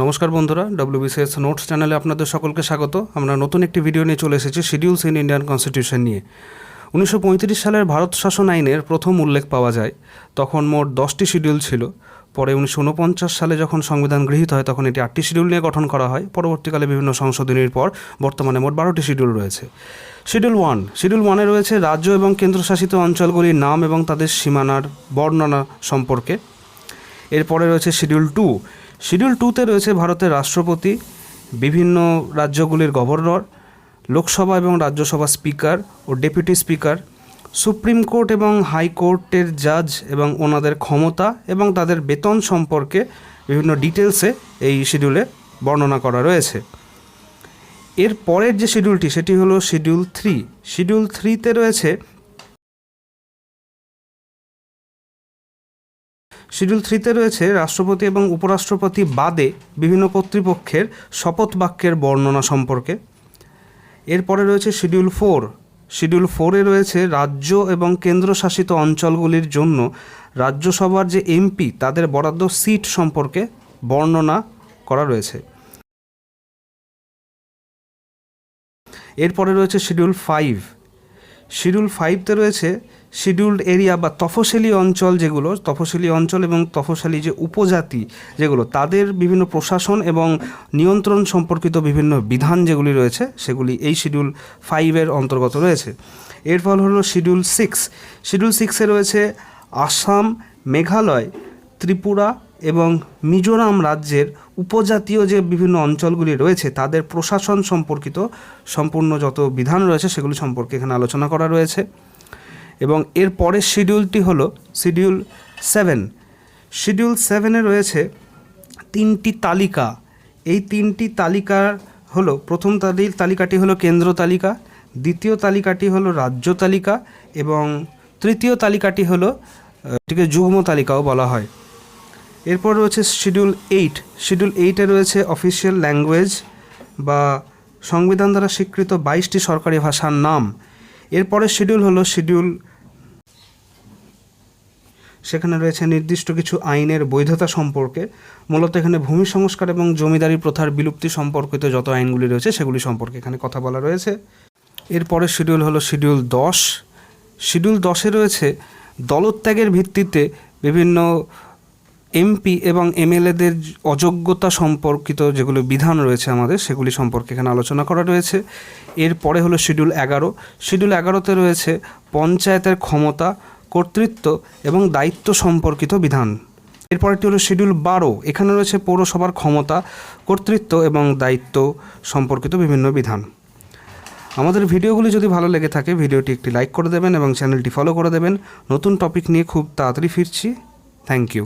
নমস্কার বন্ধুরা, WBCS notes চ্যানেলে আপনাদের সকলকে স্বাগত। আমরা নতুন একটি ভিডিও নিয়ে চলে এসেছি শিডিউলস ইন ইন্ডিয়ান কনস্টিটিউশন নিয়ে। 1935 সালের ভারত শাসন আইনের প্রথম উল্লেখ পাওয়া যায়। তখন মোট 10টি শিডিউল ছিল। পরে 1949 সালে যখন সংবিধান গৃহীত হয় তখন এটি 8টি শিডিউল নিয়ে গঠন করা হয়। পরবর্তীকালে বিভিন্ন সংশোধনীর পর বর্তমানে মোট 12টি শিডিউল রয়েছে। শিডিউল 1 রয়েছে রাজ্য এবং কেন্দ্রশাসিত অঞ্চলগুলির নাম এবং তাদের সীমানার বর্ণনা সম্পর্কে। এরপরে রয়েছে শিডিউল 2। শিডিউল 2তে রয়েছে ভারতের রাষ্ট্রপতি, বিভিন্ন রাজ্যগুলির গভর্নর, লোকসভা এবং রাজ্যসভা স্পিকার ও ডেপুটি স্পিকার, সুপ্রিম কোর্ট এবং হাইকোর্টের জাজ এবং ওনাদের ক্ষমতা এবং তাদের বেতন সম্পর্কে বিভিন্ন ডিটেলসে এই শিডিউলে বর্ণনা করা রয়েছে। এর পরের যে শিডিউলটি সেটি হলো শিডিউল 3। শিডিউল 3তে রয়েছে রাষ্ট্রপতি এবং উপরাষ্ট্রপতি বাদে বিভিন্ন কর্তৃপক্ষের শপথ বাক্যের বর্ণনা সম্পর্কে। এরপরে রয়েছে শিডিউল 4। শিডিউল 4-এ রয়েছে রাজ্য এবং কেন্দ্রশাসিত অঞ্চলগুলির জন্য রাজ্যসভার যে এমপি তাদের বরাদ্দ সিট সম্পর্কে বর্ণনা করা রয়েছে। এরপরে রয়েছে শিডিউল 5। শিডিউল 5তে রয়েছে শিডিউলড এরিয়া বা তফসিলি অঞ্চল, যেগুলো তফসিলি অঞ্চল এবং তফসিলি যে উপজাতি যেগুলো তাদের বিভিন্ন প্রশাসন এবং নিয়ন্ত্রণ সম্পর্কিত বিভিন্ন বিধান যেগুলি রয়েছে সেগুলি এই শিডিউল 5-এর অন্তর্গত রয়েছে। এরপর হলো শিডিউল 6। শিডিউল 6-এ রয়েছে আসাম, মেঘালয়, ত্রিপুরা এবং মিজোরাম রাজ্যের উপজাতীয় যে বিভিন্ন অঞ্চলগুলি রয়েছে তাদের প্রশাসন সম্পর্কিত সম্পূর্ণ যত বিধান রয়েছে সেগুলি সম্পর্কে এখানে আলোচনা করা রয়েছে। এবং এর পরের শিডিউলটি হলো শিডিউল 7। শিডিউল 7-এ রয়েছে 3টি তালিকা। এই 3টি তালিকা হলো, প্রথম তালিকাটি হলো কেন্দ্র তালিকা, দ্বিতীয় তালিকাটি হলো রাজ্য তালিকা এবং তৃতীয় তালিকাটি হলো এটিকে যুগ্ম তালিকাও বলা হয়। এরপর রয়েছে শিডিউল 8। শিডিউল 8-এ রয়েছে অফিসিয়াল ল্যাঙ্গুয়েজ বা সংবিধান দ্বারা স্বীকৃত 22টি সরকারি ভাষার নাম। এরপরের শিডিউল হলো শিডিউল, সেখানে রয়েছে নির্দিষ্ট কিছু আইনের বৈধতা সম্পর্কে। মূলত এখানে ভূমি সংস্কার এবং জমিদারি প্রথার বিলুপ্তি সম্পর্কিত যত আইনগুলি রয়েছে সেগুলি সম্পর্কে এখানে কথা বলা রয়েছে। এরপরের শিডিউল হলো শিডিউল 10। শিডিউল 10-এ রয়েছে দলত্যাগের ভিত্তিতে বিভিন্ন এমপি এবং এমএলএদের অযোগ্যতা সম্পর্কিত যেগুলো বিধান রয়েছে আমাদের সেগুলি সম্পর্কে এখানে আলোচনা করা রয়েছে। এরপরে হলো শিডিউল 11। শিডিউল 11-তে রয়েছে পঞ্চায়েতের ক্ষমতা, কর্তৃত্ব এবং দায়িত্ব সম্পর্কিত বিধান। এরপরটি হলো শিডিউল 12। এখানে রয়েছে পৌরসভার ক্ষমতা, কর্তৃত্ব এবং দায়িত্ব সম্পর্কিত বিভিন্ন বিধান। আমাদের ভিডিওগুলি যদি ভালো লেগে থাকে ভিডিওটি একটি লাইক করে দেবেন এবং চ্যানেলটি ফলো করে দেবেন। নতুন টপিক নিয়ে খুব তাড়াতাড়ি ফিরছি। Thank you.